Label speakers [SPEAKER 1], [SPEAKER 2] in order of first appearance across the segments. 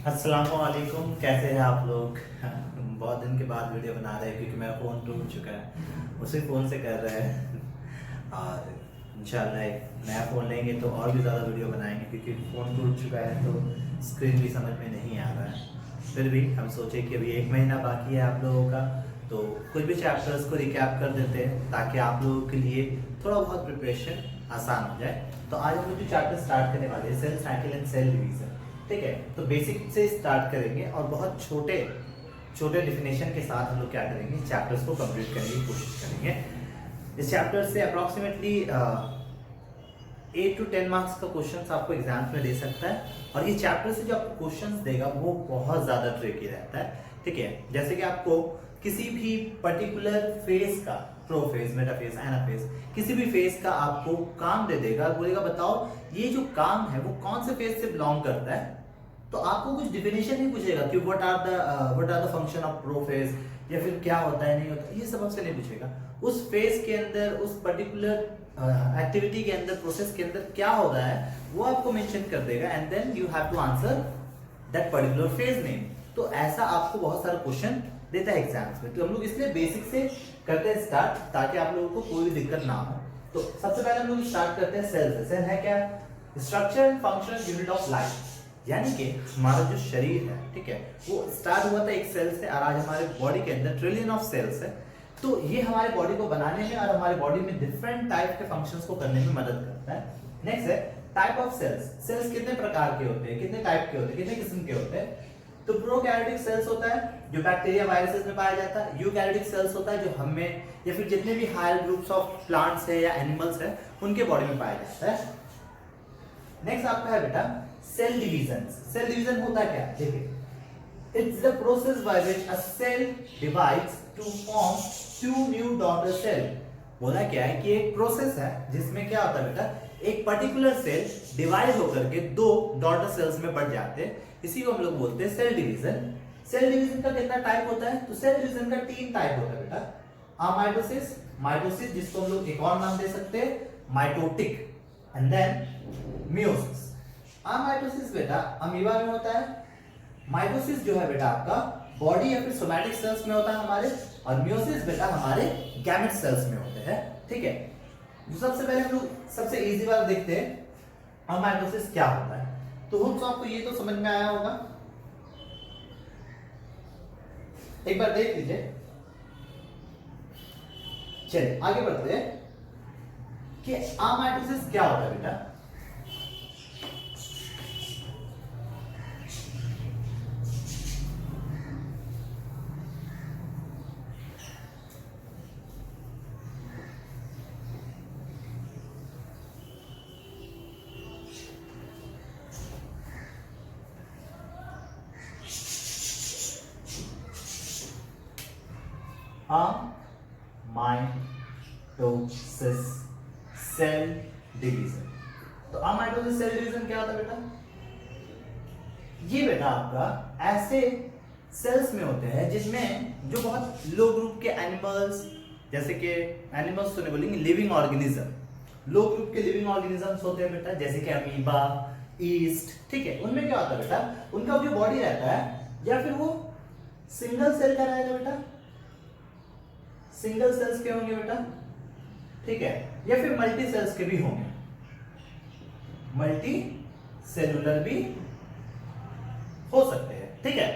[SPEAKER 1] अस्सलामुअलैकुम, कैसे हैं आप लोग। बहुत दिन के बाद वीडियो बना रहे हैं क्योंकि मेरा फ़ोन टूट चुका है। उसी फ़ोन से कर रहे हैं और इंशाल्लाह एक नया फ़ोन लेंगे तो और भी ज़्यादा वीडियो बनाएंगे क्योंकि फ़ोन टूट चुका है तो स्क्रीन भी समझ में नहीं आ रहा है। फिर भी हम सोचे कि अभी 1 महीना बाकी है आप लोगों का, तो कुछ भी चैप्टर्स को रिकैप कर देते हैं ताकि आप लोगों के लिए थोड़ा बहुत प्रिपरेशन आसान हो जाए। तो आज हम लोग जो चैप्टर स्टार्ट करने वाले हैं, cell cycle and cell division. ठीक है, तो बेसिक से स्टार्ट करेंगे और बहुत छोटे छोटे डिफिनेशन के साथ हम लोग क्या करेंगे, चैप्टर्स को कंप्लीट करने की कोशिश करेंगे। इस चैप्टर से अप्रॉक्सीमेटली 8 to 10 मार्क्स का क्वेश्चंस आपको एग्जाम्स में दे सकता है। और ये चैप्टर से जो आपको क्वेश्चंस देगा वो बहुत ज़्यादा ट्रिकी रहता है। ठीक है, जैसे कि आपको किसी भी पर्टिकुलर फेज का, प्रोफेज, मेटाफेज, एनाफेज, किसी भी फेज का आपको काम दे देगा, बोलेगा बताओ ये जो काम है वो कौन से फेज से बिलोंग करता है। तो आपको कुछ डिफिनेशन नहीं पूछेगा कि what are the function of prophase या फिर क्या होता है नहीं होता, ये सब आपसे नहीं पूछेगा। उस फेज के अंदर, उस पर्टिकुलर एक्टिविटी के अंदर, प्रोसेस के अंदर क्या हो रहा है वो आपको मेंशन कर देगा and then you have to answer that particular phase name. तो ऐसा आपको बहुत सारा क्वेश्चन देता है एग्जाम्स में। तो हम लोग इसलिए बेसिक से करते हैं स्टार्ट ताकि आप लोगों को कोई भी दिक्कत ना हो। तो सबसे पहले हम लोग स्टार्ट करते हैं सेल से। सेल है क्या? Structure and functional unit of life, यानी कि हमारा जो शरीर है, ठीक है, वो स्टार्ट हुआ था एक सेल से और आज हमारे बॉडी के अंदर ट्रिलियन ऑफ सेल्स है। तो ये हमारे बॉडी को बनाने में और हमारे बॉडी में डिफरेंट टाइप के फंक्शंस को करने में मदद करता है। नेक्स्ट है टाइप ऑफ सेल्स। सेल्स कितने प्रकार के होते हैं, कितने टाइप के होते हैं, कितने किस्म के होते हैं? तो प्रोकैरियोटिक सेल्स होता है जो बैक्टीरिया वायरसेस में पाया जाता है। यूकैरियोटिक सेल्स होता है जो हम में या फिर जितने भी हायर ग्रुप्स ऑफ प्लांट्स है या एनिमल्स है उनके बॉडी में पाया जाता है। नेक्स्ट आपका है बेटा सेल डिवीजन। सेल डिवीजन होता क्या? देखिए, it's the process by which a cell divides to form two new daughter cell. बोला क्या है कि एक प्रोसेस है जिसमें क्या होता है बेटा, एक पर्टिकुलर सेल डिवाइड होकर के दो डॉटर सेल्स में बढ़ जाते हैं। इसी को हम लोग बोलते हैं सेल डिवीजन। सेल डिवीजन का कितना टाइप होता है? तो सेल डिवीजन का 3 टाइप होता है बेटा। अमाइटोसिस, माइटोसिस जिसको हम लोग एक और नाम दे सकते हैं माइटोटिक, एंड देन मियोसिस। अमाइटोसिस बेटा अमीबा में होता है। माइटोसिस जो है बेटा आपका बॉडी या फिर सोमैटिक सेल्स में होता है हमारे, और मियोसिस बेटा हमारे गैमेट सेल्स में होते हैं। ठीक है, सबसे पहले हम लोग सबसे इजी बात देखते हैं अमाइटोसिस क्या होता है। तो हम आपको ये तो समझ में आया होगा, एक बार देख लीजिए। चलिए आगे बढ़ते हैं कि अमाइटोसिस क्या होता है बेटा। अमाइटोसिस सेल डिवीजन। तो अमाइटोसिस सेल डिवीजन क्या होता है बेटा? ये बेटा आपका ऐसे सेल्स में होते हैं जिसमें जो बहुत लो ग्रुप के एनिमल्स, जैसे कि एनिमल्स तो नहीं बोलेंगे, लिविंग ऑर्गेनिज्म, लो ग्रुप के लिविंग ऑर्गेनिजम्स होते हैं बेटा, जैसे कि अमीबा, ईस्ट। ठीक है, उनमें क्या होता है बेटा, उनका जो बॉडी रहता है या फिर वो सिंगल सेल का रहेगा बेटा, सिंगल सेल्स के होंगे बेटा। ठीक है, या फिर मल्टी सेल्स के भी होंगे, मल्टी सेलुलर भी हो सकते हैं। ठीक है,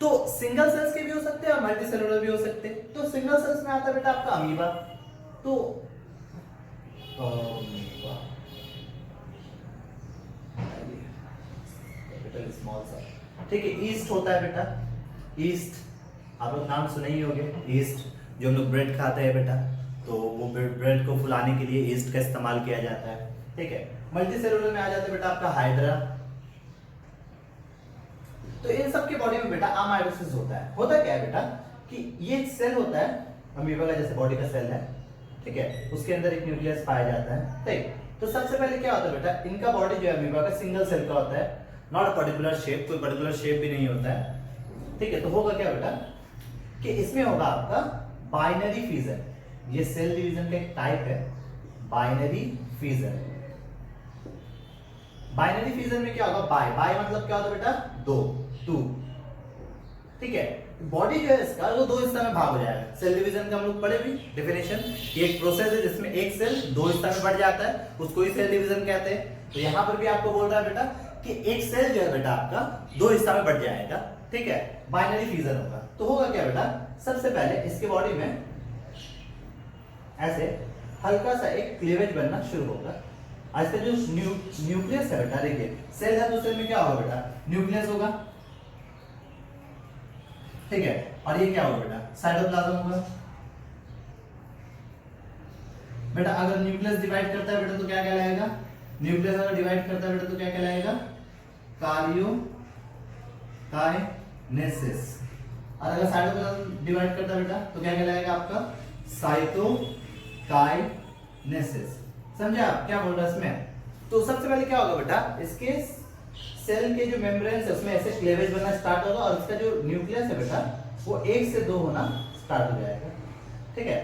[SPEAKER 1] तो सिंगल सेल्स के भी हो सकते हैं और मल्टी सेलुलर भी हो सकते हैं। तो सिंगल सेल्स में आता है बेटा आपका अमीबा। तो अमीबा कैपिटल स्मॉल सा, ठीक है। ईस्ट होता है बेटा, ईस्ट आप लोग नाम सुने ही होंगे। ईस्ट जो हम लोग ब्रेड खाते हैं बेटा, तो वो ब्रेड को फुलाने के लिए ईस्ट का इस्तेमाल किया जाता है। ठीक है, मल्टी सेलुलर में आ जाता है बेटा आपका हाइड्रा। तो इन सब के बॉडी में बेटा अमाइटोसिस होता है। होता क्या है बेटा कि ये सेल होता है अमीबा का, जैसे बॉडी का सेल है, ठीक है, उसके अंदर एक न्यूक्लियस पाया जाता है। ठीक, तो सबसे पहले क्या होता है बेटा, इनका बॉडी जो है अमीबा का सिंगल सेल का होता है, नॉट अ पर्टिकुलर शेप, कोई पर्टिकुलर शेप भी नहीं होता है। ठीक है, तो होगा क्या बेटा कि इसमें होगा आपका बाइनरी फिजन। ये सेल डिवीजन का एक टाइप है, बाइनरी फिजन। बाइनरी फिजन में क्या होगा, बाय, बाय मतलब क्या होता है बेटा, दो, टू, ठीक है। बॉडी जो है इसका वो दो हिस्सा में भाग हो जाएगा। सेल डिवीजन का हम लोग पढ़े भी डेफिनेशन, एक प्रोसेस है जिसमें एक सेल दो हिस्सा में बढ़ जाता है, उसको ही सेल डिवीजन कहते हैं। तो यहाँ पर भी आपको बोल रहा है बेटा कि एक सेल जो है बेटा आपका दो हिस्सा में बढ़ जाएगा, ठीक है, बाइनरी फिजन होगा। तो होगा क्या बेटा, सबसे पहले इसके बॉडी में ऐसे हल्का सा एक क्लीवेज बनना शुरू होगा। आज का जो न्यूक्लियस है बेटा, देखिए सेल है तो सेल में क्या होगा बेटा, न्यूक्लियस होगा, ठीक है, और ये क्या होगा बेटा, साइटोप्लाज्म होगा। बेटा अगर न्यूक्लियस डिवाइड करता है बेटा तो क्या कहलाएगा, न्यूक्लियस अगर डिवाइड करता है बेटा तो क्या कहलाएगा, कार्योकाइनेसिस। और अगर साइटोप्लाज्म डिवाइड करता है बेटा तो क्या कहलाएगा आपका, साइटोकाइनेसिस। समझे आप क्या बोल रहा है इसमें। तो सबसे पहले क्या होगा बेटा, इसके सेल के जो मेम्ब्रेन है उसमें ऐसे क्लेवेज बनना स्टार्ट होगा और इसका जो न्यूक्लियस है बेटा वो 1 से 2 होना स्टार्ट हो जाएगा, ठीक है।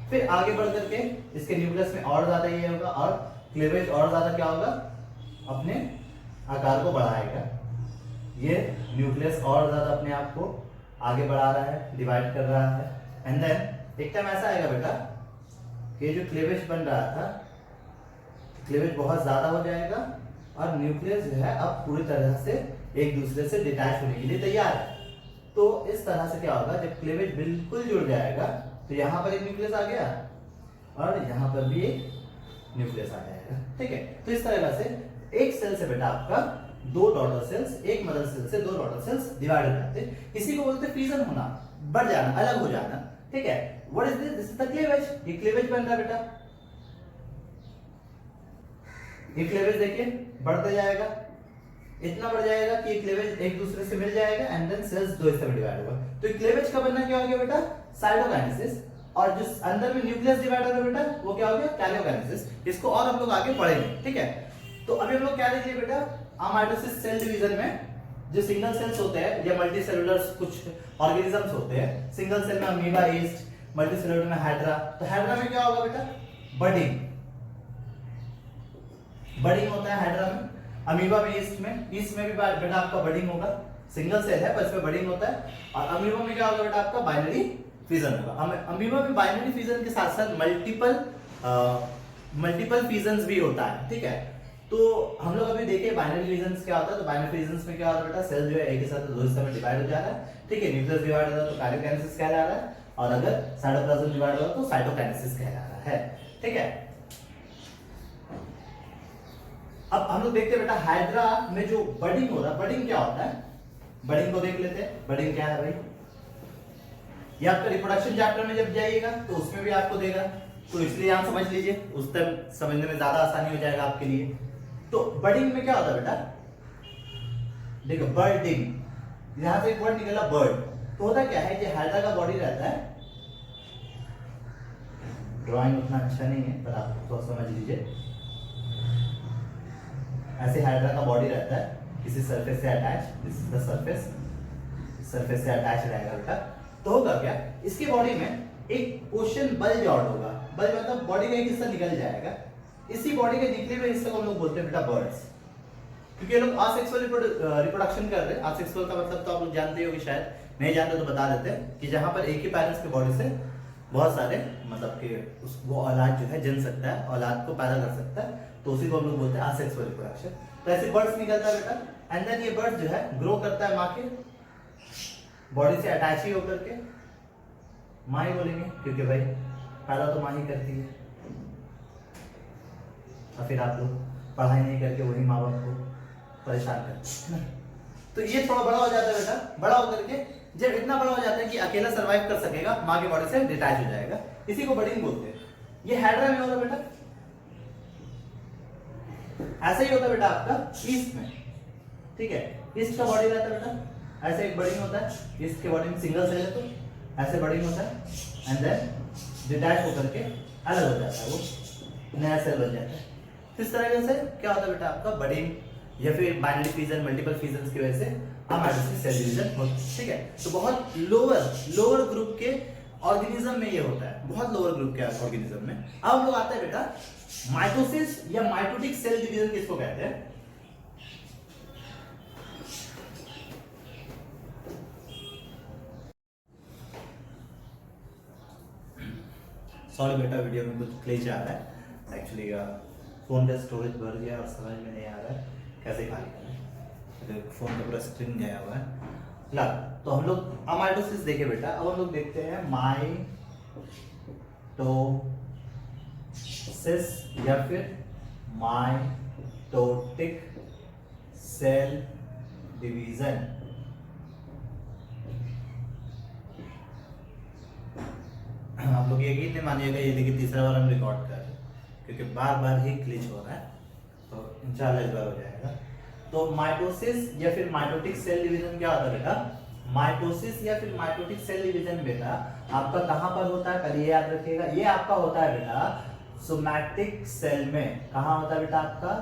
[SPEAKER 1] फिर आगे बढ़ करके इसके न्यूक्लियस में और ज्यादा ये होगा और क्लेवेज और ज्यादा क्या होगा, अपने आकार को बढ़ाएगा। ये न्यूक्लियस और ज्यादा अपने आप को आगे बढ़ा रहा है, डिवाइड कर रहा है। एंड देन एक टाइम ऐसा आएगा बेटा कि जो क्लेवेज बन रहा था, क्लेवेज बहुत ज्यादा हो जाएगा और न्यूक्लियस जो है अब पूरी तरह से एक दूसरे से डिटैच होने के लिए तैयार है। तो इस तरह से क्या होगा, जब क्लेवेज बिल्कुल जुड़ जाएगा तो यहाँ पर एक न्यूक्लियस आ गया और यहाँ पर भी एक न्यूक्लियस आ जाएगा, ठीक है। तो इस तरह से एक सेल से बेटा आपका दो डॉटर सेल्स, एक मदर सेल से दो डॉटर सेल्स डिवाइड हो जाते हैं। इसी को बोलते हैं फ्यूजन होना, बढ़ जाना, अलग हो जाना, ठीक है। What is this, this is the cleavage. ये क्लेवेज बन रहा है बेटा, ये क्लेवेज देखिए बढ़ते जाएगा, इतना बढ़ जाएगा कि ये क्लेवेज एक दूसरे से मिल जाएगा एंड देन सेल्स दो हिस्से में डिवाइड होगा। तो क्लेवेज का बनना क्या हो गया बेटा, साइटोकाइनेसिस। और जो अंदर में न्यूक्लियस डिवाइड हो रहा है बेटा वो क्या हो गया, कैरियोकाइनेसिस। इसको और हम लोग आगे पढ़ेंगे, ठीक है। तो अभी हम लोग क्या देख लिए बेटा, माइटोसिस सेल डिवीजन में जो सिंगल सेल्स होते हैं या मल्टी सेलुलर कुछ ऑर्गेनिजम्स होते हैं, सिंगल सेल में अमीबा, ईस्ट, मल्टी सेलुलर में हाइड्रा। तो हाइड्रा में क्या होगा बेटा, बडिंग, बडिंग होता है हाइड्रा में। अमीबा में, ईस्ट में भी बेटा आपका बडिंग होगा, सिंगल सेल है पर इसमें बडिंग होता है। और अमीबा में क्या होगा बेटा आपका, बाइनरी फिजन होगा। अमीबा में बाइनरी फिजन के साथ साथ मल्टीपल फिजन्स भी होता है, ठीक है। तो हम लोग अभी देखे बाइनरी फिजन्स क्या होता है। तो बाइनरी फिजन्स में क्या होता है बेटा, सेल जो है एक ही साथ दो हिस्से में डिवाइड हो जा रहा है, ठीक है। न्यूक्लियस डिवाइड हो रहा है तो कैरियोकाइनेसिस कहला रहा है, और अगर साइटोप्लाज्म डिवाइड हो रहा है तो साइटोकाइनेसिस कहला रहा है, ठीक है। अब हम लोग देखते हैं बेटा हाइड्रा में जो बडिंग हो रहा है, बडिंग क्या होता है, बडिंग को देख लेते हैं। बडिंग क्या है भाई, ये आपका रिप्रोडक्शन चैप्टर में जब जाइएगा तो उसमें भी आपको देगा, तो इसलिए आप समझ लीजिए, उस तक समझने में ज्यादा आसानी हो जाएगा आपके लिए। तो बडिंग में क्या होता है बेटा, देखो बर्डिंग, यहां से एक वर्ड निकला बर्ड। तो होता क्या है, ये हाइड्रा का बॉडी रहता है, ड्राइंग उतना अच्छा नहीं है पर आप तो समझ लीजिए। ऐसे हाइड्रा का बॉडी रहता है किसी सरफेस से attach, this is the surface, surface से अटैच रहेगा बेटा। तो होगा क्या, इसकी बॉडी में एक पोर्शन बल्ज आउट होगा, बल्ज मतलब बॉडी का एक हिस्सा निकल जाएगा। इसी बॉडी के निकले हुए हिस्से को हम लोग बोलते हैं बेटा बर्ड्स, क्योंकि ये लोग असेक्सुअल रिप्रोडक्शन कर रहे हैं। असेक्सुअल का मतलब तो आप लोग जानते ही होंगे, शायद नहीं जानते तो बता देते हैं कि जहां पर एक ही पेरेंट्स की बॉडी से बहुत सारे मतलब कि वो औलाद जो है जन सकता है, औलाद को पैदा कर सकता है, तो उसी को हम लोग बोलते हैं असेक्सुअल रिप्रोडक्शन। तो ऐसे बर्ड्स निकलता है बेटा एंड देन ये बर्ड जो है ग्रो करता है माँ के बॉडी से अटैच ही होकर के, माँ ही बोलेंगे क्योंकि भाई पैदा तो माँ ही करती है। और फिर आप लोग पढ़ाई नहीं करके वही माँ बाप को परेशान करते हैं। तो ये थोड़ा बड़ा हो जाता है बेटा, बड़ा होकर के जब इतना बड़ा हो जाता है कि अकेला सर्वाइव कर सकेगा, माँ की बॉडी से डिटैच हो जाएगा, इसी को बडिंग बोलते हैं। ये हाइड्रा में होगा बेटा, ऐसा ही होता है बेटा आपका ईस्ट में, ठीक है। ईस्ट का बॉडी रहता है बेटा, ऐसे एक बडिंग होता है, ईस्ट के बॉडी में सिंगल सेल है तो ऐसे बडिंग होता है एंड देन डिटैच होकर के अलग हो जाता है, वो नया सेल बन जाता है। इस तरह से क्या होता है बेटा आपका बडिंग या फिर बाइनरी फिजन, मल्टीपल फिजन की वजह से माइटोसिस सेल डिवीजन होता है, ठीक है। तो बहुत लोअर ग्रुप के ऑर्गेनिज्म में ये होता है, बहुत लोअर ग्रुप के ऑर्गेनिज्म में। अब हम लोग आते हैं बेटा माइटोसिस या माइटोटिक सेल डिवीजन किसको कहते हैं। सॉरी बेटा, वीडियो में कुछ ग्लिच आ रहा है एक्चुअली। फ़ोन का स्टोरेज भर गया और समझ में नहीं आ रहा है कैसे खाली करना है। फ़ोन का पूरा स्क्रीन गया हुआ है। ला, तो हम लोग माइटोसिस देखे बेटा। अब हम लोग देखते हैं माइटोसिस या फिर माइटोटिक सेल डिवीजन। आप लोग यकीन नहीं मानिएगा, ये देखिए तीसरा बार हम रिकॉर्ड कर रहे हैं क्योंकि बार बार ही ग्लिच हो रहा है, तो इंशाल्लाह इस बार हो जाएगा। तो माइटोसिस या फिर माइटोटिक सेल डिवीजन क्या होता है बेटा? माइटोसिस या फिर माइटोटिक सेल डिवीजन बेटा आपका कहां पर होता है? पहले ये याद रखिएगा, ये आपका होता है बेटा सोमैटिक सेल में। कहां होता है बेटा आपका?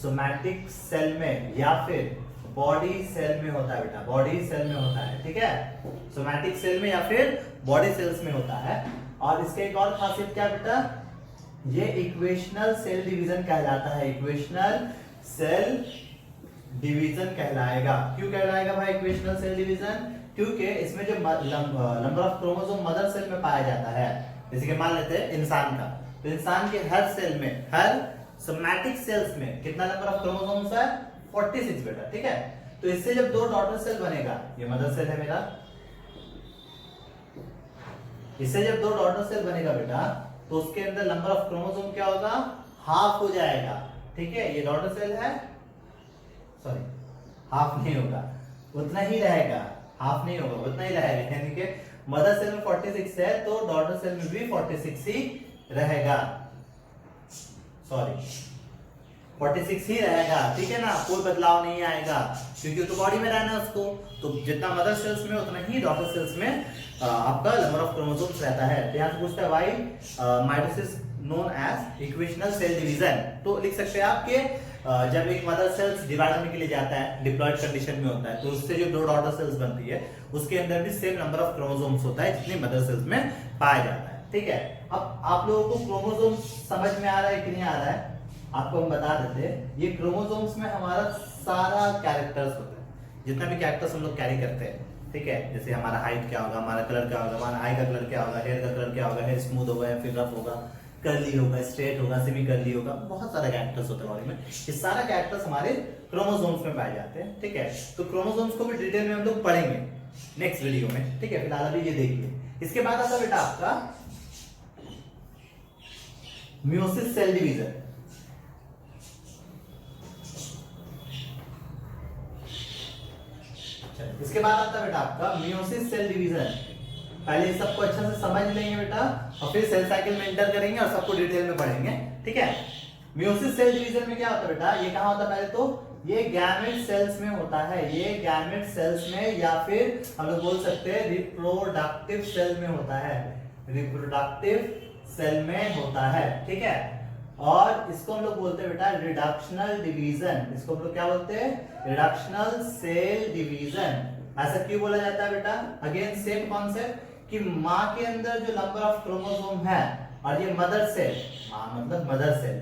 [SPEAKER 1] सोमैटिक सेल में या फिर बॉडी सेल में होता है बेटा, बॉडी सेल में होता है, ठीक है। सोमैटिक सेल में या फिर बॉडी सेल्स में होता है। और इसके एक और खासियत क्या बेटा? ये इक्वेशनल सेल डिवीजन कहलाता है, इक्वेशनल सेल डिवीजन कहलाएगा। क्यों कहलाएगा भाई इक्वेशनल सेल डिवीजन? क्योंकि इसमें जो number of chromosome mother cell में पाया जाता है, जैसे कि मान लेते हैं इंसान का, तो इंसान के हर सेल में, हर सोमैटिक सेल्स में कितना नंबर ऑफ क्रोमोसोम्स है? 46 बेटा, ठीक है। तो इससे जब दो डॉटर सेल बनेगा, ये मदर सेल है मेरा, इससे जब दो डॉटर सेल बनेगा बेटा तो उसके अंदर नंबर ऑफ क्रोमोसोम क्या होगा? हाफ हो जाएगा, ठीक है। ये डॉटर सेल है, सॉरी हाफ नहीं होगा, उतना ही रहेगा, हाफ नहीं होगा, उतना ही रहेगा। यानी कि मदर सेल में 46 है तो डॉटर सेल में भी 46 ही रहेगा, सॉरी 46 ही रहेगा, ठीक है ना। कोई बदलाव नहीं आएगा क्योंकि तो बॉडी में रहना है उसको। तो जितना मदर सेल्स में उतना ही डॉटर सेल्स में आपका नंबर ऑफ क्रोमोसोम्स रहता है। तो यहाँ से पूछता है why mitosis known as equational cell division. तो लिख सकते हैं आप कि जब एक मदर सेल्स डिवाइड होने के लिए जाता है, डिप्लॉयड कंडीशन में होता है, तो उससे जो दो डॉटर सेल्स बनती है उसके अंदर भी सेम नंबर ऑफ क्रोमोसोम्स होता है जितने मदर सेल्स में पाया जाता है, ठीक है। अब आप लोगों को क्रोमोसोम्स समझ में आ रहा है कि नहीं आ रहा है? आपको हम बता देते हैं, ये क्रोमोसोम्स में हमारा सारा कैरेक्टर्स होता है, जितना भी कैरेक्टर्स हम लोग कैरी करते हैं, ठीक है। जैसे हमारा हाइट क्या होगा, हमारा कलर क्या होगा, हमारा आई का कलर क्या होगा, हेयर का कलर क्या होगा, हेयर स्मूथ होगा या फिर रफ होगा, कर्ली होगा, स्ट्रेट होगा, सेमी कर्ली होगा, बहुत सारे कैरेक्टर्स होते हैं बॉडी में। ये सारा कैरेक्टर्स हमारे क्रोमोसोम्स में पाए जाते हैं, ठीक है। तो क्रोमोसोम्स को भी डिटेल में हम लोग पढ़ेंगे नेक्स्ट वीडियो में, ठीक है। फिलहाल अभी ये देखिए। इसके बाद आता बेटा आपका मियोसिस सेल डिवीजन। इसके बाद आता है बेटा आपका मियोसिस सेल डिवीजन। पहले सबको अच्छे से समझ लेंगे बेटा और फिर सेल साइकिल में एंटर करेंगे और सबको डिटेल में पढ़ेंगे, ठीक है। मियोसिस सेल डिवीजन में क्या होता है बेटा? ये कहां होता है? पहले तो ये गैमेट सेल्स में होता है, ये गैमेट सेल्स में या फिर हम लोग बोल सकते हैं रिप्रोडक्टिव सेल में होता है, रिप्रोडक्टिव सेल में होता है, ठीक है। और इसको हम लोग बोलते हैं बेटा रिडक्शनल डिवीजन। इसको हम लोग क्या बोलते हैं? Reductional cell division. ऐसा क्यों बोला जाता है बेटा? अगेन सेम कॉन्सेप्ट कि मां के अंदर जो नंबर ऑफ क्रोमोसोम है और ये मदर सेल, मां मतलब मदर सेल,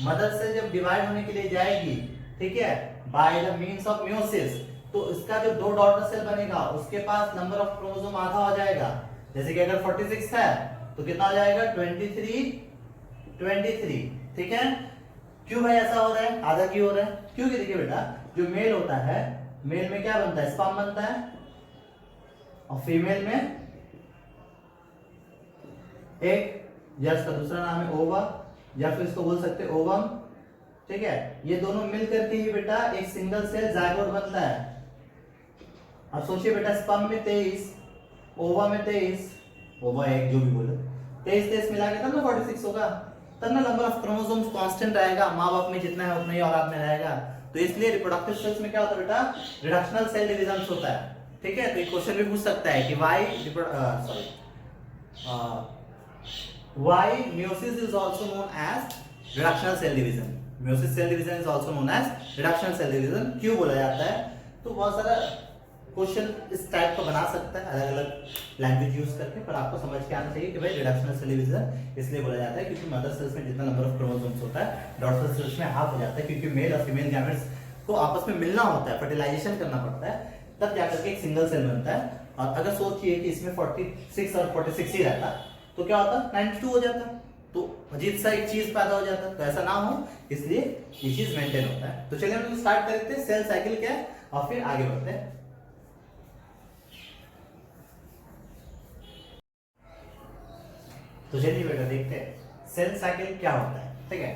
[SPEAKER 1] मदर सेल जब डिवाइड होने के लिए जाएगी, ठीक है, by the means of meiosis, तो इसका जो दो डॉटर सेल बनेगा उसके पास नंबर ऑफ क्रोमोसोम आधा हो जाएगा। जैसे कि अगर 46 है तो कितना हो जाएगा? 23, ठीक है। क्यों भाई ऐसा हो रहा है? आधा क्यों हो रहा है? क्योंकि देखिए बेटा जो मेल होता है, मेल में क्या बनता है? स्पर्म बनता है, और फीमेल में एक, या इसका दूसरा नाम है ओवा, या फिर इसको बोल सकते हैं ओवम, ठीक है। ये दोनों मिल करके ही बेटा एक सिंगल सेल जायगोट बनता है। अब सोचिए बेटा स्पर्म में 23, ओवा में 23, ओवा एक जो भी बोलो, 23 मिला के तब ना 46 होगा, तब ना नंबर ऑफ क्रोमोसोम्स कांस्टेंट रहेगा, माँ बाप में जितना है उतना ही औलाद में रहेगा। तो इसलिए रिप्रोडक्टिव सेल्स में क्या होता है बेटा? रिडक्शनल सेल डिवीजन होता है, ठीक है। तो एक क्वेश्चन भी पूछ सकता है कि why meiosis is also known as reductional cell division। meiosis cell division is also known as reductional cell division क्यों बोला जाता है? तो बहुत सारा क्वेश्चन इस टाइप का बना सकता है अलग अलग लैंग्वेज यूज करके, पर आपको समझ के आना चाहिए कि भाई रिडक्शनल सेल डिवीजन इसलिए बोला जाता है क्योंकि मदर सेल्स में जितना नंबर ऑफ क्रोमोसोम्स होता है डॉटर सेल्स में हाफ हो जाता है, क्योंकि मेल और फीमेल गैमेट्स को आपस में मिलना होता है, फर्टिलाइजेशन करना पड़ता है, तब जाकर के एक सिंगल सेल बनता है। और अगर सोचिए कि इसमें 46 और 46 ही रहता तो क्या होता, 92 हो जाता, तो अजीब सा एक चीज पैदा हो जाता। तो ऐसा ना हो इसलिए ये चीज मेंटेन होता है। तो चलिए हम लोग स्टार्ट करते हैं सेल साइकिल क्या है और फिर आगे बढ़ते हैं। तो चलिए बेटा देखते हैं सेल साइकिल क्या होता है। ठीक है,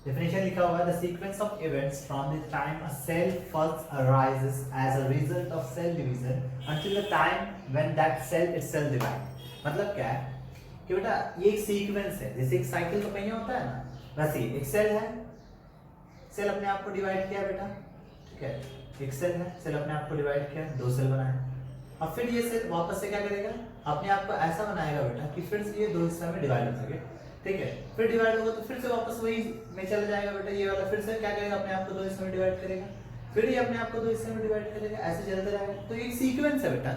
[SPEAKER 1] डेफिनेशन लिखा हुआ है, the sequence of events from the time a cell first arises as a result of cell division until the time when that cell itself divide. मतलब क्या है कि बेटा ये एक सीक्वेंस है, जैसे एक साइकिल का पहिया होता है ना, वैसे ही एक सेल है, सेल अपने आप को डिवाइड किया बेटा। ठीक है, एक सेल है, सेल अपने आप को डिवाइड किया, दो सेल बनाए, अब फिर ये सेल वापस से क्या करेगा, अपने आप को ऐसा बनाएगा बेटा कि फिर से ये दो हिस्सा में डिवाइड हो सके। ठीक है, फिर डिवाइड होगा तो फिर से वापस वही में चला जाएगा बेटा, ये वाला फिर से क्या करेगा, अपने आप को दो हिस्से में डिवाइड करेगा, फिर ये अपने आप को दो हिस्से में डिवाइड करेगा, ऐसे चलता रहेगा। तो एक सीक्वेंस है बेटा।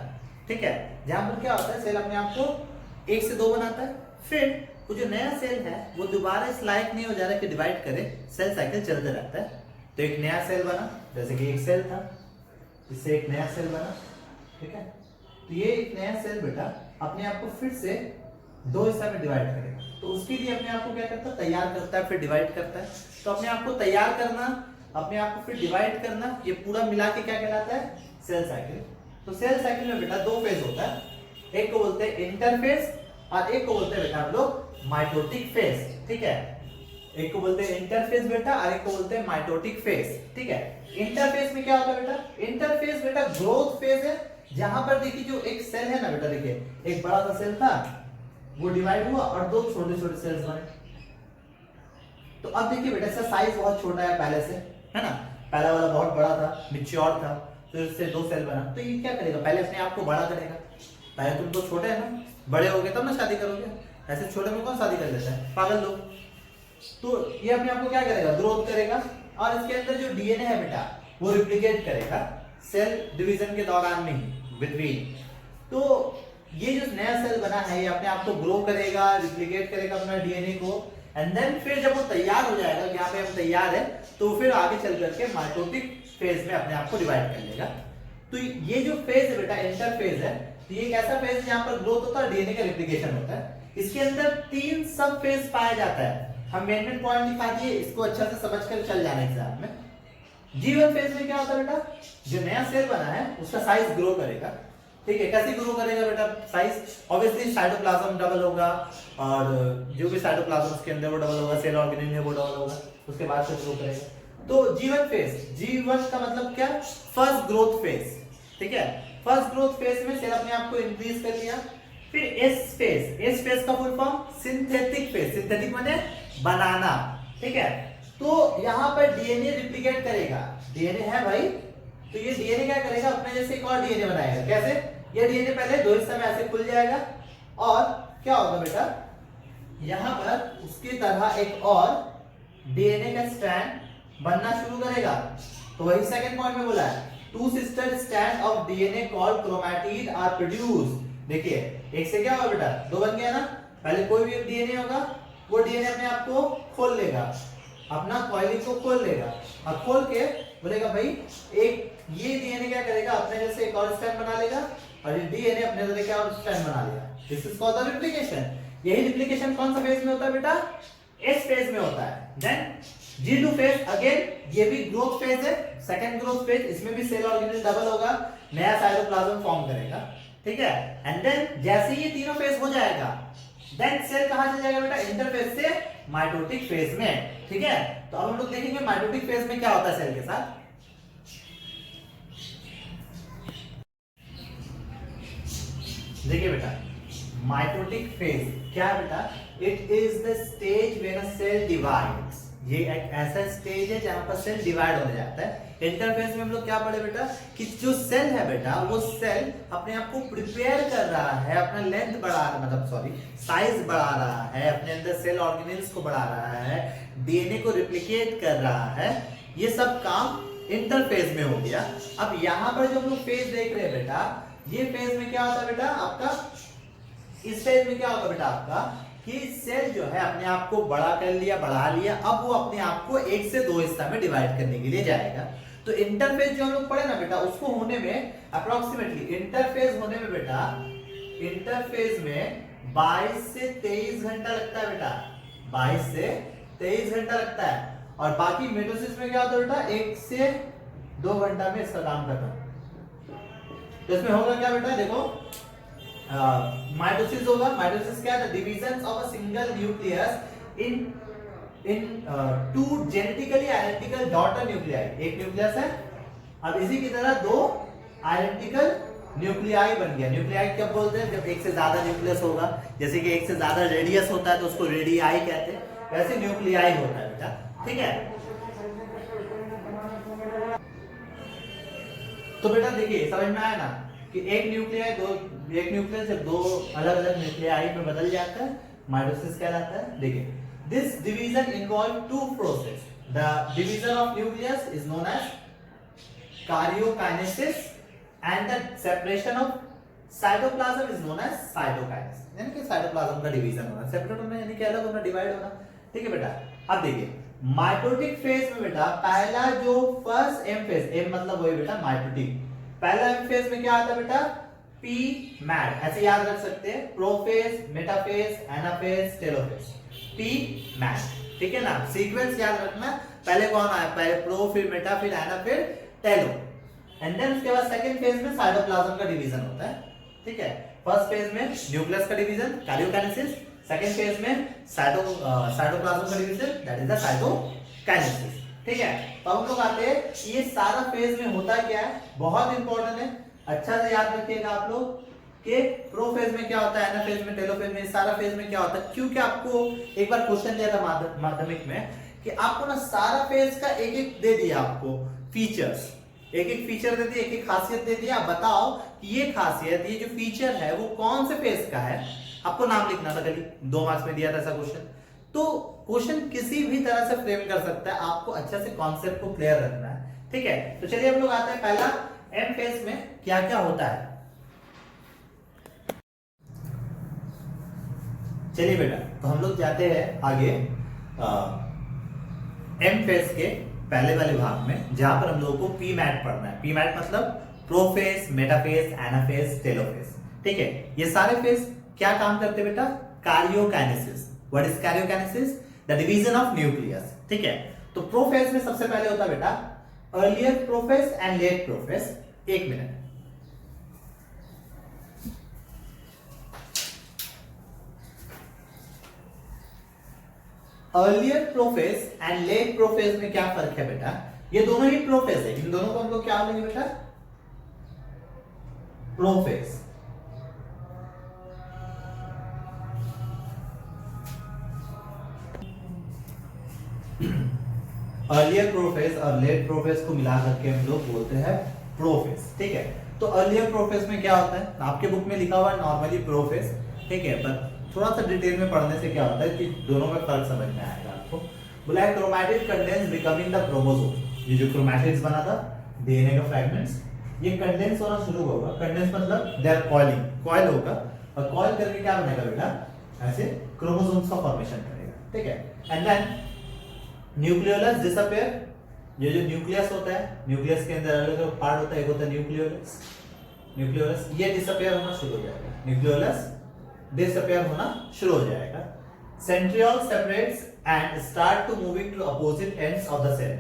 [SPEAKER 1] ठीक है, जहां पर क्या होता है, सेल अपने आप को एक से दो बनाता है, फिर वो जो नया सेल है वो दोबारा इस लायक नहीं हो जा रहा कि डिवाइड करे, सेल साइकिल चलता रहता है। तो एक नया सेल बना, जैसे कि एक सेल था, इससे एक नया सेल बना। ठीक है, तो ये एक नया सेल बेटा अपने आप को फिर से दो हिस्सा में डिवाइड करेगा, तो उसके लिए अपने आप को क्या करता है, तैयार करता है, फिर डिवाइड करता है। तो अपने आप को तैयार करना, अपने आप को फिर डिवाइड करना, ये पूरा मिला के क्या कहलाता है, सेल साइकिल। तो सेल साइकिल में बेटा दो फेज होता है, एक को बोलते हैं इंटरफेज और एक को बोलते हैं बेटा हम लोग माइटोटिक फेज। ठीक है, एक को बोलते हैं इंटरफेज बेटा और एक को बोलते हैं माइटोटिक फेज। ठीक है, इंटरफेज में क्या होता है बेटा, इंटरफेज बेटा ग्रोथ फेज है, जहां पर देखिए जो एक सेल है ना बेटा, देखिए एक बड़ा सा सेल था, वो डिवाइड हुआ और दो छोटे छोटे सेल्स बने। तो अब देखिए बेटा इसका साइज बहुत छोटा है पहले से, है ना, पहला वाला बहुत बड़ा था, मैच्योर था, फिर इससे दो सेल बना। तो ये क्या करेगा, पहले अपने आप को बड़ा करेगा, पहले तुम तो छोटे है ना, बड़े हो गए तब ना शादी करोगे, ऐसे छोटे में कौन शादी कर लेता है, पागल लोग। तो ये अपने आप को क्या करेगा, ग्रोथ करेगा, और इसके अंदर जो डीएनए है बेटा वो रिप्लिकेट करेगा सेल डिवीजन के दौरान में ही, बिटवीन। तो ये जो नया सेल बना है ये अपने आप को ग्रो करेगा, रिप्लिकेट करेगा अपना डीएनए को, एंड देन फिर जब वो तैयार हो जाएगा, यहाँ पे हम तैयार है, तो फिर आगे चल करके माइटोटिक फेज में अपने आप को डिवाइड कर लेगा। तो ये जो फेज है बेटा इंटरफेज है, तो ये एक ऐसा फेज है जहां पर ग्रोथ होता है, डीएनए का रिप्लिकेशन होता है। इसके अंदर तीन सब फेज पाया जाता है, हम मेन पॉइंट दिखा दिए, इसको अच्छा से समझ कर चल जाना एग्जाम में। G1 फेज में क्या होता है बेटा, जो नया सेल बना है उसका साइज ग्रो करेगा। ठीक है, कैसे ग्रो करेगा बेटा साइज, ऑब्वियसली साइटोप्लाज्म डबल होगा, और जो भी साइटोप्लाज्म उसके अंदर वो डबल होगा, सेल ऑर्गेनेल है वो डबल होगा, उसके बाद से ग्रो करेगा। तो G1 फेज, G1 का मतलब क्या, फर्स्ट ग्रोथ फेज। ठीक है, फर्स्ट ग्रोथ फेज में सेल अपने आप को इंक्रीज कर लिया। फिर एस फेज, एस फेज का full form synthetic phase, synthetic माने बनाना। ठीक है, तो यहां पर डीएनए रिप्लिकेट करेगा, डीएनए है भाई, तो ये डीएनए क्या करेगा, अपने जैसे एक और डीएनए बनाएगा। कैसे, ये डीएनए पहले दो हिस्से में ऐसे खुल जाएगा, और क्या होगा बेटा, यहां पर उसकी तरह एक और डीएनए का स्ट्रैंड बनना शुरू करेगा। तो वही सेकंड पॉइंट में बोला है, two sister strand of DNA called chromatid are produced. देखिए एक से क्या होगा बेटा, दो बन गया ना, पहले कोई भी डीएनए होगा, वो डीएनए अपने आप को खोल लेगा, अपना कॉइलिंग को खोल लेगा, और खोल के बोलेगा भाई एक ये डीएनए क्या करेगा, अपने जैसे एक और स्ट्रैंड बना लेगा, और ये डीएनए अपने जैसे क्या और स्ट्रैंड बना लेगा। This is called the replication. यही रिप्लिकेशन कौन सा फेज में होता है बेटा, एस फेज में होता है। देन G2 फेज, अगेन ये भी ग्रोथ फेज है, सेकंड ग्रोथ फेज, इसमें भी सेल ऑर्गेनेल डबल होगा, नया साइटोप्लाज्म फॉर्म करेगा। ठीक है, एंड देन जैसे ये तीनों फेज हो जाएगा, देन सेल कहां चल जाएगा बेटा, इंटरफेज से माइटोटिक फेज में। ठीक है, तो अब हम लोग देखेंगे माइटोटिक फेज में क्या होता है सेल के साथ। देखिए बेटा माइटोटिक फेज क्या है बेटा, it is the stage when a cell divides. ये एक ऐसा स्टेज है जहां पर सेल डिवाइड होने जाता है। इंटरफेस में हम लोग क्या पढ़े बेटा, कि जो सेल है बेटा, वो सेल अपने आप को प्रिपेयर कर रहा है, अपना लेंथ बढ़ा रहा है, मतलब सॉरी साइज बढ़ा रहा है, अपने अंदर सेल ऑर्गेनेल्स को बढ़ा रहा है, डीएनए को रिप्लिकेट कर रहा है, ये सब काम इंटरफेज में हो गया। अब यहाँ पर जो हम लोग फेज देख रहे हैं बेटा, ये फेज में क्या होता है बेटा आपका, इस फेज में क्या होगा बेटा आपका, कि सेल जो है अपने आप को बड़ा कर लिया, बढ़ा लिया, अब वो अपने आप को एक से दो हिस्सा में डिवाइड करने के लिए जाएगा। तो इंटरफेज जो हम लोग पढ़े ना बेटा, उसको होने में अप्रोक्सीमेटली इंटरफेज होने में बेटा, इंटरफेज में 22 से 23 घंटा लगता है बेटा, 22 से 23 घंटा लगता है। और बाकी मिटोसिस में क्या होता है बेटा, 1 से 2 घंटा में इसका काम खत्म। तो इसमें होगा क्या बेटा, देखो माइटोसिस होगा। माइटोसिस क्या है, division of a single nucleus into genetically identical daughter nuclei. एक न्यूक्लियस है, अब इसी की तरह दो आइडेंटिकल न्यूक्लियाई बन गया। न्यूक्लियाई कब बोलते हैं, जब एक से ज्यादा न्यूक्लियस होगा। जैसे कि एक से ज्यादा रेडियस होता है तो उसको रेडियाई कहते हैं, वैसे न्यूक्लियाई होता है बेटा, ठीक है। तो बेटा देखिए समझ में आया ना कि एक न्यूक्लियस जब दो अलग अलग न्यूक्लियाई में बदल जाता है, माइटोसिस कहलाता है। देखिए this division involve two process. The division of nucleus is known as karyokinesis and the separation of cytoplasm is known as cytokinesis, यानी कि साइटोप्लाज्म का डिवीजन होना, सेपरेट होना यानी कि अलग होना, डिवाइड होना, ठीक है बेटा। अब देखिए माइटोटिक फेज में बेटा पहला जो फर्स्ट एम फेज, एम मतलब वही बेटा माइटोटिक, पहला एम फेज में क्या आता है बेटा, पी मैट, ऐसे याद रख सकते हैं, prophase, metaphase, anaphase, telophase, P mat, ठीक है ना। सीक्वेंस याद रखना, पहले कौन आया, पहले प्रो, फिर मेटा, फिर एना, फिर टेलो, एंड देन उसके बाद सेकंड फेज में साइटोप्लाज्म का डिवीजन होता है, ठीक है। फर्स्ट फेज में न्यूक्लियस का डिवीजन कार्योकाइनेसिस, सेकंड फेज में साइटोप्लाज्म का division that is the cytokinesis, ठीक है। तो हम लोग आते हैं ये सारा फेज में होता क्या है, बहुत इंपॉर्टेंट है, अच्छा से याद रखिएगा आप लोग कि प्रो फेज में क्या होता है, एना फेज में, टेलो फेज में, सारा फेज में क्या होता है। क्योंकि आपको एक बार क्वेश्चन दिया था माध्यमिक में कि आपको ना सारा फेज का एक एक दे दिया, आपको फीचर्स, एक एक फीचर दे दिया, एक एक खासियत दे दिया, आप बताओ कि ये खासियत, ये जो फीचर है वो कौन से फेज का है, आपको नाम लिखना था, कभी 2 मार्क्स में दिया था ऐसा क्वेश्चन। तो क्वेश्चन किसी भी तरह से फ्रेम कर सकता है, आपको अच्छे से कॉन्सेप्ट को क्लियर रखना है, ठीक है। तो चलिए हम लोग आते हैं पहला एम फेज में क्या क्या होता है। चलिए बेटा तो हम लोग जाते हैं आगे एम फेज के पहले वाले भाग में, जहां पर हम लोगों को पी मैट पढ़ना है। पी मैट मतलब प्रोफेज, मेटाफेज, एनाफेज, टेलोफेज, ठीक है। ये सारे फेज क्या काम करते हैं बेटा, karyokinesis. What is karyokinesis, the division of nucleus, ठीक है। तो प्रोफेज में सबसे पहले होता है बेटा earlier prophase and late prophase. एक minute, earlier prophase and late prophase में क्या फर्क है बेटा, ये दोनों ही प्रोफेज है, इन दोनों को हम लोग क्या बोलेंगे बेटा, प्रोफेज। अर्लियर प्रोफेज और लेट प्रोफेज को मिला करके हम लोग बोलते हैं प्रोफेज, ठीक है। तो अर्लियर प्रोफेज में क्या होता है, आपके बुक में लिखा हुआ है नॉर्मली प्रोफेज, ठीक है, पर थोड़ा सा डिटेल में पढ़ने से क्या होता है कि दोनों में फर्क समझ में आएगा आपको। बोला है chromatid condense becoming the chromosome, ये जो क्रोमैटिड्स बना था डीएनए का फ्रैगमेंट्स, ये कंडेंस होना शुरू होगा। कंडेंस मतलब दे आर कॉइलिंग, कॉइल होगा, और कॉइल करके क्या बनेगा बेटा, ऐसे क्रोमोसोम्स का फॉर्मेशन करेगा, ठीक है। एंड देन न्यूक्लियोलस डिसअपीयर, ये जो न्यूक्लियस होता है, न्यूक्लियस के अंदर अलग अलग पार्ट होता है, एक होता है न्यूक्लियोलस, न्यूक्लियोलस ये डिसअपीयर होना शुरू हो जाएगा, न्यूक्लियोलस डिसअपीयर होना शुरू हो जाएगा। Centriole separates and start to moving to opposite ends of the cell.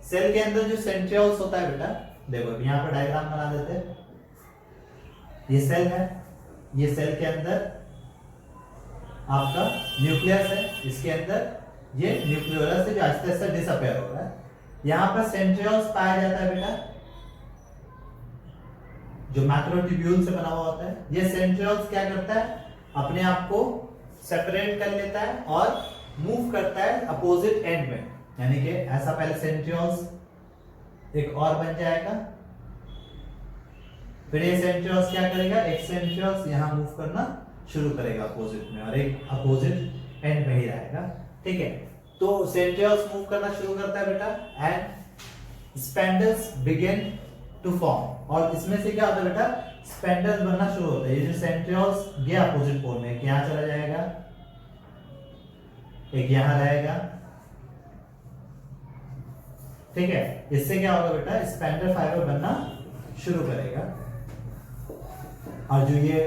[SPEAKER 1] Cell के अंदर जो सेंट्रियोल्स होता है बेटा, देखो यहां पर डायग्राम बना देते हैं, ये सेल है, ये सेल के अंदर आपका न्यूक्लियस है, इसके अंदर ये न्यूक्लियोलस से जो आहिस्ते आहिस्ते डिसअपीयर हो रहा है। यहां पर सेंट्रियोल्स पाया जाता है बेटा, जो मैक्रोट्यूब्यूल से बना हुआ होता है। ये सेंट्रियोल्स क्या करता है, अपने आप को सेपरेट कर लेता है और मूव करता है अपोजिट एंड में, यानी कि ऐसा पहले सेंट्रियोल्स एक और बन जाएगा, फिर ये सेंट्रियोल्स क्या करेगा, एक सेंट्रियोल्स यहां मूव करना शुरू करेगा अपोजिट में, और एक अपोजिट एंड में ही रहेगा, ठीक है। तो सेंट्रियोल्स मूव करना शुरू करता है बेटा एंड स्पेंडल्स बिगिन टू फॉर्म, और इसमें से क्या होता है बेटा, स्पेंडल्स बनना शुरू होता है। ये जो सेंट्रियोल्स गया अपोजिट पोल में, यहां चला जाएगा, एक यहां रहेगा, ठीक है। इससे क्या होगा बेटा, स्पेंडल फाइबर बनना शुरू करेगा, और जो ये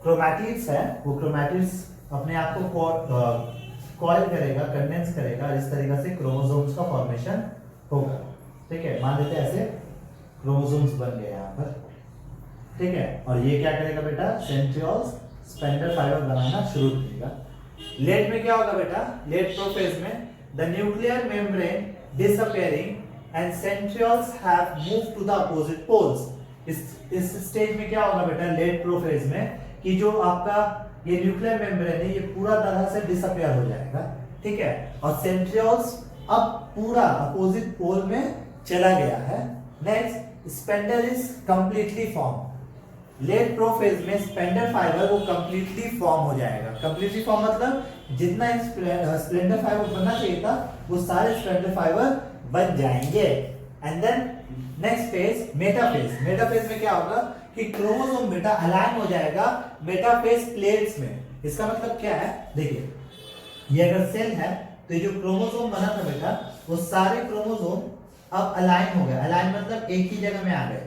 [SPEAKER 1] क्रोमैटिड्स है, वो क्रोमैटिड्स अपने आप को कॉइल करेगा, कंडेंस करेगा, इस तरीके से क्रोमोसोम्स का फॉर्मेशन होगा। ठीक है, मान लेते हैं ऐसे क्रोमोसोम्स बन गए यहाँ पर। ठीक है, और ये क्या करेगा बेटा, सेंट्रियोल्स स्पेंडल फाइबर बनाना शुरू करेगा। लेट में क्या होगा बेटा, लेट प्रोफेज में the nuclear membrane disappearing and centrioles have moved to the opposite poles. इस स्टेज में क्या होगा बेटा, लेट प्रोफेज में, कि जो आपका ये न्यूक्लियर मेम्ब्रेन है ये पूरा तरह से डिसअपियर हो जाएगा। ठीक है, और सेंट्रियोल्स अब पूरा अपोजिट पोल में चला गया है। Next, spindle is completely form. Late prophase में स्पेंडल फाइबर वो कंप्लीटली फॉर्म हो जाएगा। कंप्लीटली फॉर्म मतलब जितना स्पेंडल फाइबर बनना चाहिए था वो सारे स्पेंडल फाइबर बन जाएंगे। And then next phase, metaphase. Metaphase में क्या होगा कि क्रोमोसोम बेटा अलाइन हो जाएगा मेटाफेज प्लेट्स में। इसका मतलब क्या है, देखिए ये अगर सेल है तो ये जो क्रोमोसोम बना था बेटा वो सारे क्रोमोसोम अब अलाइन हो गए। अलाइन मतलब एक ही जगह में आ गए।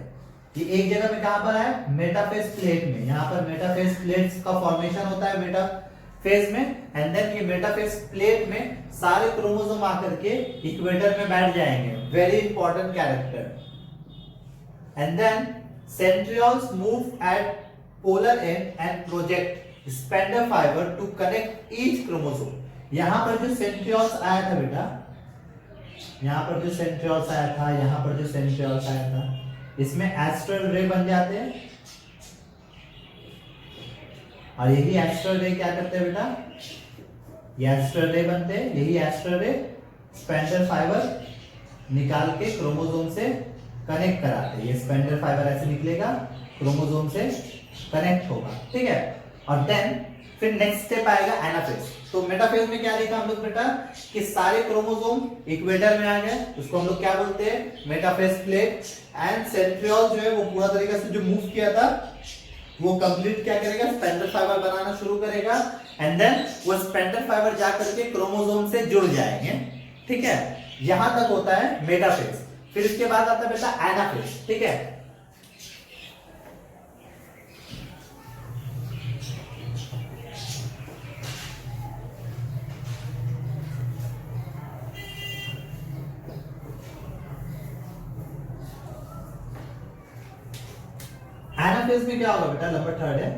[SPEAKER 1] ये एक जगह में कहां पर है, मेटाफेज प्लेट में। यहाँ पर मेटाफेज प्लेट्स का फॉर्मेशन होता है मेटाफेज में। एंड देन ये मेटाफेज प्लेट में सारे क्रोमोसोम आकर के इक्वेटर में बैठ जाएंगे। Very important character. And then centrioles move at polar end and project spindle fiber to connect each chromosome। यहां पर जो centrioles आया था बेटा, यहां पर जो centrioles आया था, यहां पर जो centrioles आया था, इसमें एस्ट्रल रे बन जाते हैं। और यही एस्ट्रल रे क्या करते हैं बेटा, ये एस्ट्रल रे बनते हैं। यही एस्ट्रल रे स्पेंडल फाइबर निकाल के क्रोमोसोम से कनेक्ट कराते हैं। ये स्पेंडल फाइबर ऐसे निकलेगा, क्रोमोसोम से कनेक्ट होगा। ठीक है, और देन फिर नेक्स्ट स्टेप आएगा एनाफेज। तो मेटाफेज में क्या देखा हम लोग बेटा कि सारे क्रोमोसोम इक्वेटर में आ गए, उसको हम लोग क्या बोलते हैं, मेटाफेज प्लेट। एंड सेंट्रियोल जो है वो पूरा तरीके से जो मूव किया था वो कंप्लीट क्या करेगा, स्पेंडल फाइबर बनाना शुरू करेगा। एंड देन वो स्पेंडल फाइबर जा करके क्रोमोसोम से जुड़ जाएंगे। ठीक है, यहां तक होता है मेटाफेज। फिर इसके बाद आता है बेटा एनाफेज। ठीक है, एनाफेज में क्या होगा बेटा, नंबर 3 है।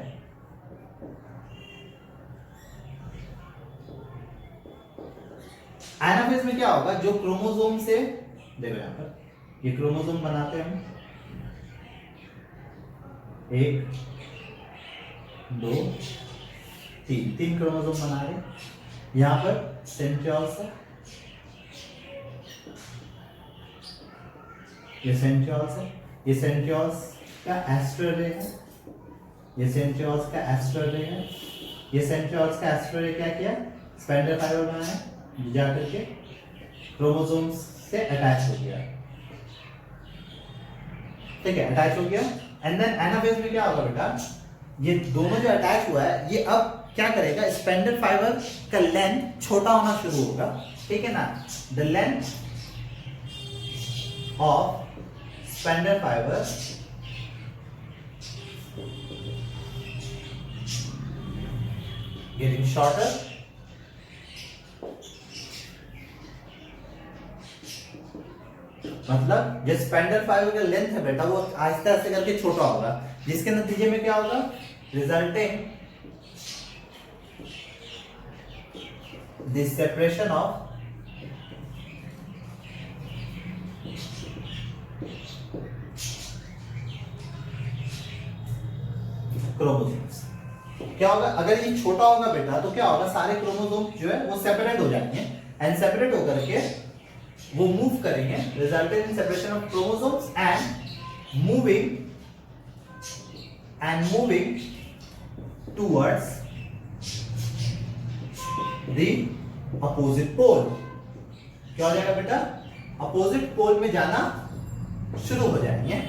[SPEAKER 1] एनाफेज में क्या होगा, जो क्रोमोसोम से, देखो यहां पर ये क्रोमोसोम बनाते हैं हम, 1 2 3 क्रोमोसोम बना रहे। यहां पर सेंट्रियोल्स है, ये सेंट्रियोल्स है, ये सेंट्रियोल्स का एस्ट्रल रे है, ये सेंट्रियोल्स का एस्ट्रल रे है। ये सेंट्रियोल्स का एस्ट्रल रे क्या किया, स्पेंडल फाइबर बनाया, जाकर के क्रोमोसोम्स से अटैच हो गया। ठीक है, अटैच हो गया। एंड देन एनाफेज में क्या होगा बेटा, ये दोनों जो अटैच हुआ है ये अब क्या करेगा, स्पेंडल फाइबर का लेंथ छोटा होना शुरू होगा। ठीक है ना, the length of spindle fibre getting shorter. मतलब जो स्पेंडल फाइबर का लेंथ है बेटा वो आहिस्ते आहिस्ते करके छोटा होगा, जिसके नतीजे में क्या होगा, resulting the separation of chromosomes. क्या होगा, अगर ये छोटा होगा बेटा तो क्या होगा, सारे क्रोमोसोम जो है वो सेपरेट हो जाएंगे। एंड सेपरेट होकर के वो मूव करेंगे, resulted in separation of chromosomes and moving towards the opposite pole. क्या हो जाएगा बेटा, अपोजिट पोल में जाना शुरू हो जाएंगे।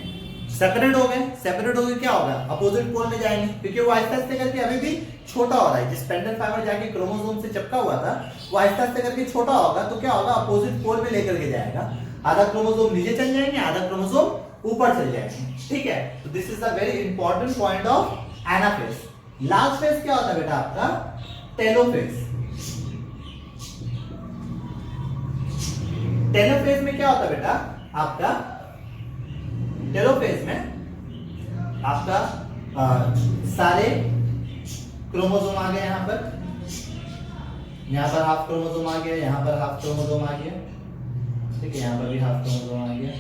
[SPEAKER 1] सेपरेट हो गए, सेपरेट हो गए क्या होगा, अपोजिट पोल में जाएंगे, क्योंकि वो आहिस्ते आहिस्ते करके अभी भी छोटा हो रहा है। जिस स्पेंडल फाइबर जाके क्रोमोसोम से चिपका हुआ था वो आहिस्ते आहिस्ते करके छोटा होगा, तो क्या होगा, अपोजिट पोल में लेकर के जाएगा। आधा क्रोमोसोम नीचे चल जाएंगे, आधा क्रोमोसोम ऊपर चल जाएंगे। ठीक है, तो this is a very important point of anaphase. Last phase क्या होता है बेटा आपका? टेलोफेज। टेलोफेज में क्या होता है बेटा आपका? टेलोफेज में आपका सारे क्रोमोसोम आ गए, यहां पर हाफ क्रोमोसोम आ गया, यहां पर हाफ क्रोमोसोम आ गया, ठीक है, यहां पर भी हाफ क्रोमोसोम आ गया,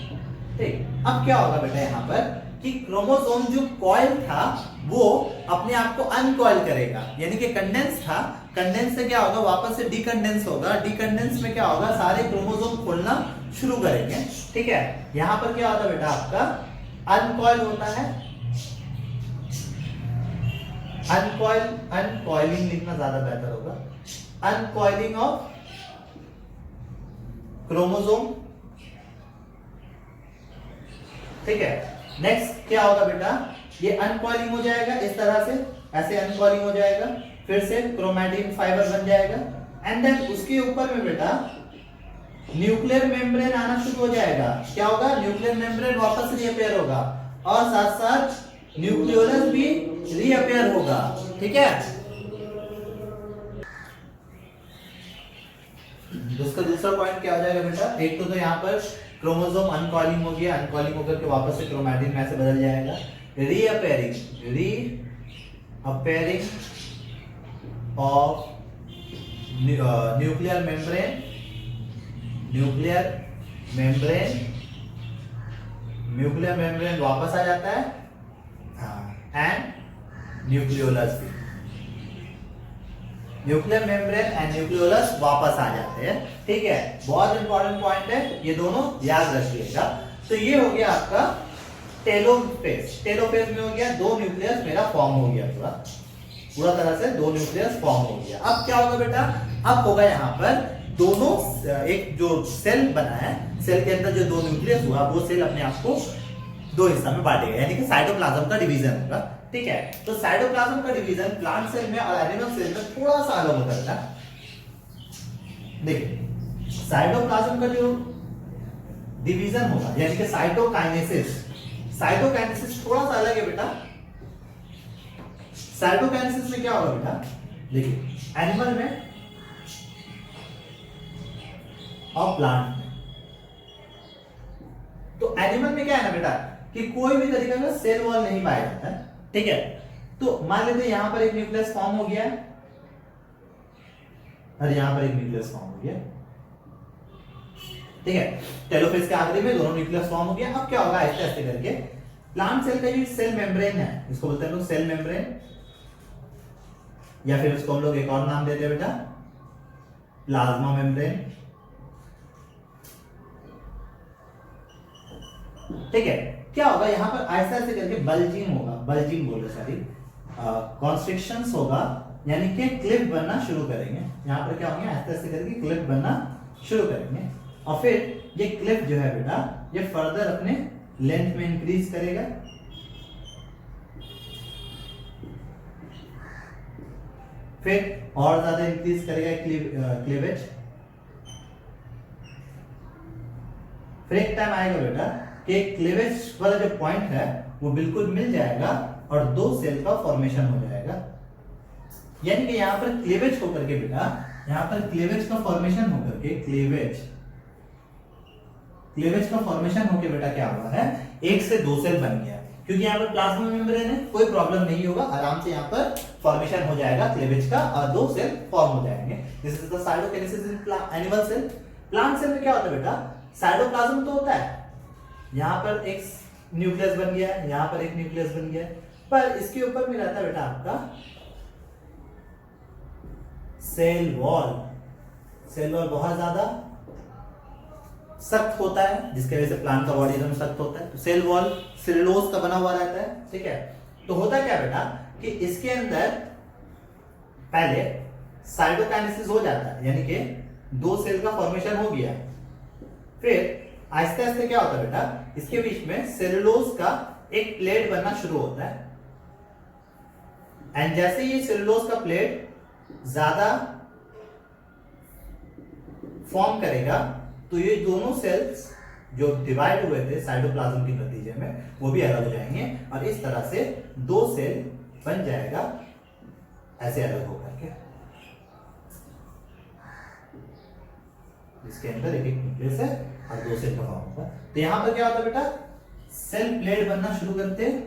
[SPEAKER 1] ठीक। अब क्या होगा बेटा यहाँ पर कि क्रोमोसोम जो कॉइल था वो अपने आप को अनकॉइल करेगा, यानी कि कंडेंस था, कंडेंस से क्या होगा वापस से डीकंडेंस होगा, डीकंडेंस में क्या होगा सारे क्रोमोसोम खोलना शुरू करेंगे, ठीक है। यहां पर क्या होता है बेटा आपका? अनकॉइल होता है, अनकॉइल, अनकॉइलिंग लिखना ज्यादा बेहतर होगा, अनकॉइलिंग ऑफ क्रोमोसोम, ठीक है। नेक्स्ट क्या होगा बेटा? ये अनकॉइलिंग हो जाएगा इस तरह से, ऐसे अनकॉइलिंग हो जाएगा, फिर से क्रोमैटिन फाइबर बन जाएगा, एंड देन उसके ऊपर में बेटा न्यूक्लियर मेम्ब्रेन आना शुरू हो जाएगा। क्या होगा? न्यूक्लियर मेम्ब्रेन वापस रीअपियर होगा और साथ साथ न्यूक्लियोलस भी रीअपियर होगा, ठीक है। उसका दूसरा पॉइंट क्या हो जाएगा बेटा? एक तो यहाँ पर क्रोमोसोम अनकॉइलिंग हो गया, अनकॉइलिंग होकर के वापस से क्रोमैटिन में ऐसे बदल जाएगा, reappearing, reappearing of nuclear membrane, nuclear membrane, nuclear membrane वापस आ जाता है, एंड न्यूक्लियोलस भी, न्यूक्लियर मेम्ब्रेन एंड न्यूक्लियोलस वापस आ जाते हैं, ठीक है। बहुत इंपॉर्टेंट पॉइंट है, ये दोनों याद रखिएगा। तो ये हो गया आपका टेलोफेज। टेलोफेज में हो गया दो न्यूक्लियस मेरा फॉर्म हो गया, पूरा तरह से दो न्यूक्लियस फॉर्म हो गया। अब क्या होगा बेटा? अब होगा यहाँ पर दोनों, एक जो सेल बना है, सेल के अंदर जो दो न्यूक्लियस हुआ वो सेल अपने आप को दो हिस्सा में बांटेगा, यानी कि साइटोप्लाज्म का डिवीजन होगा, ठीक है। तो साइटोप्लाज्म का डिवीजन प्लांट सेल में और एनिमल सेल में थोड़ा सा अलग होता है। देखिए साइटोप्लाज्म का जो डिवीजन होगा यानी कि साइटोकाइनेसिस, साइटोकाइनेसिस थोड़ा सा अलग है बेटा। साइटोकाइनेसिस में क्या होगा बेटा? देखिए एनिमल में और प्लांट में, तो एनिमल में क्या है ना बेटा कि कोई भी तरीके का सेल वॉल नहीं पाया जाता है, ठीक है। तो मान लेते हैं यहां पर एक न्यूक्लियस फॉर्म हो गया है और यहां पर एक न्यूक्लियस फॉर्म हो गया, ठीक है। टेलोफेज के आखिरी में दोनों न्यूक्लियस फॉर्म हो गया। अब क्या होगा? ऐसे ऐसे करके प्लांट सेल का जो सेल मेम्ब्रेन है, इसको बोलते हैं लोग सेल मेम्ब्रेन, या फिर इसको हम लोग एक और नाम देते हैं बेटा प्लाज्मा मेम्ब्रेन, ठीक है। क्या होगा यहाँ पर? ऐसा ऐसे करके बल्जिंग होगा, बल्जिंग बोल रहे सॉरी, कॉन्स्ट्रिक्शंस होगा, यानी कि क्लिप बनना शुरू करेंगे। यहाँ पर क्या होंगे? ऐसे ऐसे करके क्लिप बनना शुरू करेंगे और फिर ये क्लिप जो है बेटा ये फर्दर अपने लेंथ में इंक्रीज करेगा, फिर और ज्यादा इंक्रीज करेगा क्लीवेज, फिर एक टाइम आएगा बेटा कि क्लीवेज वाला जो पॉइंट है वो बिल्कुल मिल जाएगा और दो सेल का फॉर्मेशन हो जाएगा। यानी कि यहां पर क्लीवेज होकर के बेटा, यहां पर क्लीवेज का फॉर्मेशन होकर के क्लीवेज का फॉर्मेशन होकर बेटा क्या हुआ है? एक से दो सेल बन गया, क्योंकि यहाँ पर प्लाज्मा मेम्ब्रेन है, कोई प्रॉब्लम नहीं होगा, आराम से यहाँ पर फॉर्मेशन हो जाएगा क्लीवेज का और दो सेल फॉर्म हो जाएंगे। This is the cytokinesis in animal cell. Plant cell में क्या होता है बेटा? साइटोप्लाज्म तो होता है, यहाँ पर एक न्यूक्लियस बन गया है, यहाँ पर एक न्यूक्लियस बन गया है, पर इसके ऊपर में रहता है बेटा आपका सेल वॉल। सेल वॉल बहुत ज्यादा सख्त होता है, जिसके वजह से प्लांट का बॉडी एकदम सख्त होता है। तो सेल वॉल सेलुलोज का बना हुआ रहता है, ठीक है। तो होता क्या बेटा कि इसके अंदर पहले साइटोकाइनेसिस हो जाता है, यानी कि दो सेल का फॉर्मेशन हो गया, फिर आहिस्ते आहिस्ते क्या होता है बेटा? इसके बीच में सेलुलोज का एक प्लेट बनना शुरू होता है, एंड जैसे ये सेलुलोज का प्लेट ज्यादा फॉर्म करेगा तो ये दोनों सेल्स जो डिवाइड हुए थे साइटोप्लाज्म के नतीजे में वो भी अलग हो जाएंगे और इस तरह से दो सेल बन जाएगा ऐसे अलग होकर के, इसके अंदर एक एक न्यूक्लियस है और 2 सेल का फॉर्म होगा। तो यहां पर क्या होता है बेटा, सेल प्लेट बनना शुरू करते हैं,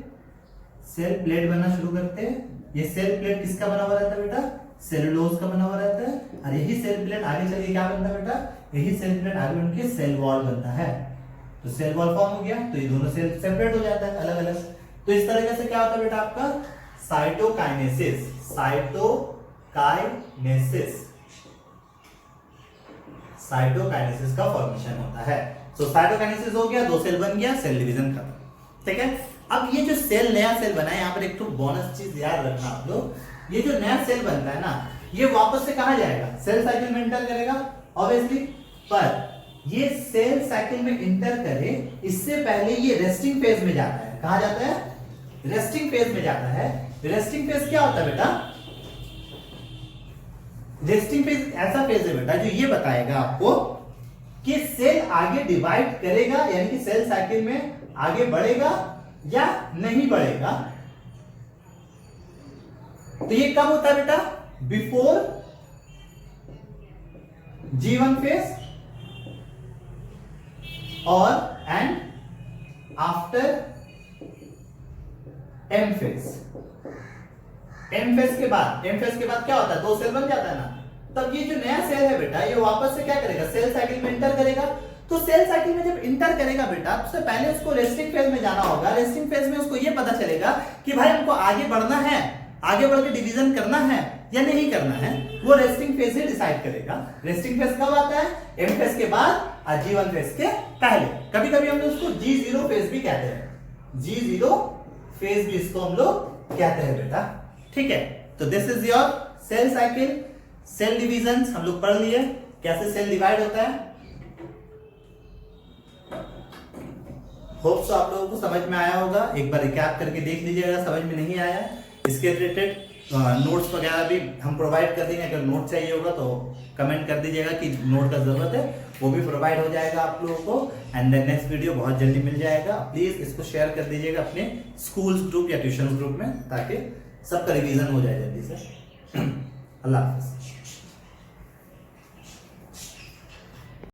[SPEAKER 1] सेल प्लेट बनना शुरू करते हैं। ये सेल प्लेट किसका बना हुआ रहता है बेटा, सेलुलोज का बना हुआ रहता है। और यही सेल प्लेट आगे चल के क्या बनता है बेटा, यही सेल प्लेट आगे बन के सेल वॉल बनता है। तो सेल वॉल फॉर्म हो गया, तो ये दोनों सेल सेपरेट हो जाता है, अलग अलग। तो इस तरीके से क्या होता है बेटा आपका साइटोकाइनेसिस, साइटोकाइनेसिस, साइटोकाइनेसिस का फॉर्मेशन होता है। तो साइटोकाइनेसिस हो गया, 2 सेल बन गया, सेल डिवीजन खत्म। ठीक है, अब ये जो सेल नया सेल बना है, यहाँ पर एक तो बोनस चीज याद रखना आप लोग, ये जो नया सेल बनता है ना, ये वापस से कहां जाएगा, सेल साइकिल में इंटर करेगा ऑब्वियसली। पर ये सेल साइकिल में इंटर करे इससे पहले ये रेस्टिंग फेज में जाता है। कहां जाता है, रेस्टिंग फेज में जाता है। रेस्टिंग फेज क्या होता है बेटा, रेस्टिंग फेज ऐसा फेज है बेटा जो ये बताएगा आपको कि सेल आगे डिवाइड करेगा, यानी कि सेल साइकिल में आगे बढ़ेगा या नहीं बढ़ेगा। तो ये कब होता है बेटा, बिफोर G1 फेज और and after M phase. M phase के बाद क्या होता है, 2 सेल बन जाता है ना। तब ये जो नया सेल है बेटा, ये वापस से क्या करेगा, सेल साइकिल में इंटर करेगा। तो सेल साइकिल में जब इंटर करेगा बेटा, उससे पहले उसको रेस्टिंग फेज में जाना होगा। रेस्टिंग फेज में उसको ये पता चलेगा कि भाई हमको आगे बढ़ना है, आगे बढ़ के डिवीजन करना है या नहीं करना है, वो रेस्टिंग फेज से डिसाइड करेगा। रेस्टिंग फेज कब आता है, M फेज के बाद और G1 फेज के पहले। कभी कभी हम लोग उसको G0 फेज भी कहते हैं, G0 फेज भी इसको हम लोग कहते हैं बेटा। ठीक है, तो this is your cell cycle. Cell division हम लोग पढ़ लिए, कैसे सेल डिवाइड होता है। होप सो आप लोगों को समझ में आया होगा। एक बार रिकैप करके देख लीजिएगा, समझ में नहीं आया इसके रिलेटेड नोट्स वगैरह भी हम प्रोवाइड कर देंगे। अगर नोट चाहिए होगा तो कमेंट कर दीजिएगा कि नोट का जरूरत है, वो भी प्रोवाइड हो जाएगा आप लोगों को। एंड देन नेक्स्ट वीडियो बहुत जल्दी मिल जाएगा। प्लीज इसको शेयर कर दीजिएगा अपने स्कूल्स ग्रुप या ट्यूशन ग्रुप में, ताकि सबका रिवीजन हो जाए जल्दी से। अल्लाह हाफिज।